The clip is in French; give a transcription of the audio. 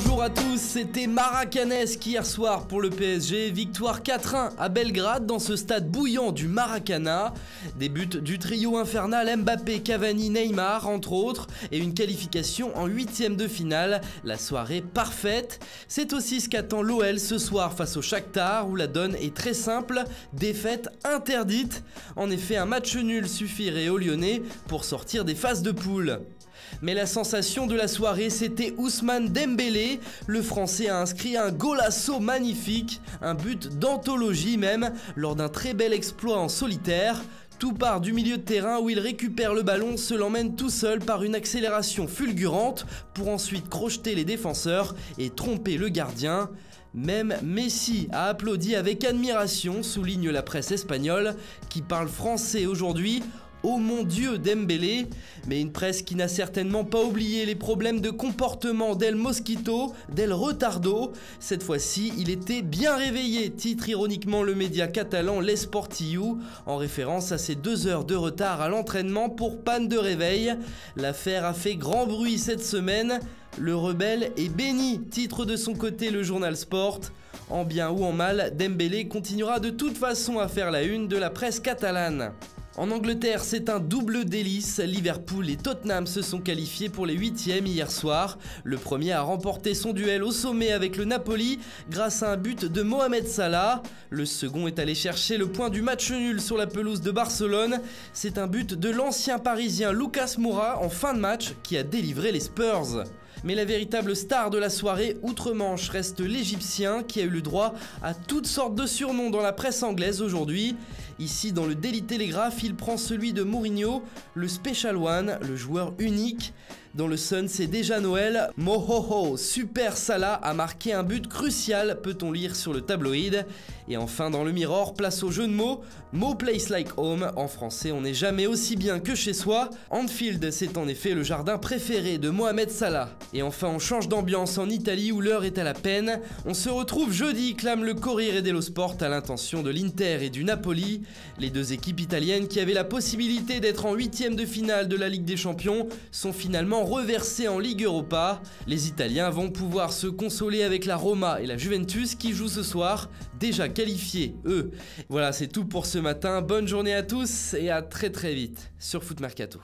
Bonjour à tous, c'était Maracanesque hier soir pour le PSG, victoire 4-1 à Belgrade dans ce stade bouillant du Maracana. Des buts du trio infernal Mbappé, Cavani, Neymar entre autres et une qualification en 8e de finale, la soirée parfaite. C'est aussi ce qu'attend l'OL ce soir face au Shakhtar où la donne est très simple, défaite interdite. En effet, un match nul suffirait aux Lyonnais pour sortir des phases de poule. Mais la sensation de la soirée, c'était Ousmane Dembélé. Le Français a inscrit un golasso magnifique, un but d'anthologie même, lors d'un très bel exploit en solitaire. Tout part du milieu de terrain où il récupère le ballon, se l'emmène tout seul par une accélération fulgurante pour ensuite crocheter les défenseurs et tromper le gardien. Même Messi a applaudi avec admiration, souligne la presse espagnole, qui parle français aujourd'hui. Oh mon Dieu Dembélé, mais une presse qui n'a certainement pas oublié les problèmes de comportement d'El Mosquito, d'El Retardo. Cette fois-ci, il était bien réveillé, titre ironiquement le média catalan L'Esportiu, en référence à ses 2 heures de retard à l'entraînement pour panne de réveil. L'affaire a fait grand bruit cette semaine. Le rebelle est béni, titre de son côté le journal Sport. En bien ou en mal, Dembélé continuera de toute façon à faire la une de la presse catalane. En Angleterre, c'est un double délice. Liverpool et Tottenham se sont qualifiés pour les 8e hier soir. Le premier a remporté son duel au sommet avec le Napoli grâce à un but de Mohamed Salah. Le second est allé chercher le point du match nul sur la pelouse de Barcelone. C'est un but de l'ancien parisien Lucas Moura en fin de match qui a délivré les Spurs. Mais la véritable star de la soirée outre-Manche reste l'Égyptien qui a eu le droit à toutes sortes de surnoms dans la presse anglaise aujourd'hui. Ici, dans le Daily Telegraph, il prend celui de Mourinho, le Special One, le joueur unique. Dans le Sun, c'est déjà Noël. Mohoho, Super Salah a marqué un but crucial, peut-on lire sur le tabloïd. Et enfin, dans le Mirror, place au jeu de mots. Mo place like home. En français, on n'est jamais aussi bien que chez soi. Anfield, c'est en effet le jardin préféré de Mohamed Salah. Et enfin, on change d'ambiance en Italie où l'heure est à la peine. On se retrouve jeudi, clame le Corriere dello Sport à l'intention de l'Inter et du Napoli. Les deux équipes italiennes qui avaient la possibilité d'être en 8e de finale de la Ligue des Champions sont finalement reversés en Ligue Europa. Les Italiens vont pouvoir se consoler avec la Roma et la Juventus qui jouent ce soir, déjà qualifiés eux. Voilà, c'est tout pour ce matin. Bonne journée à tous et à très vite sur Foot Mercato.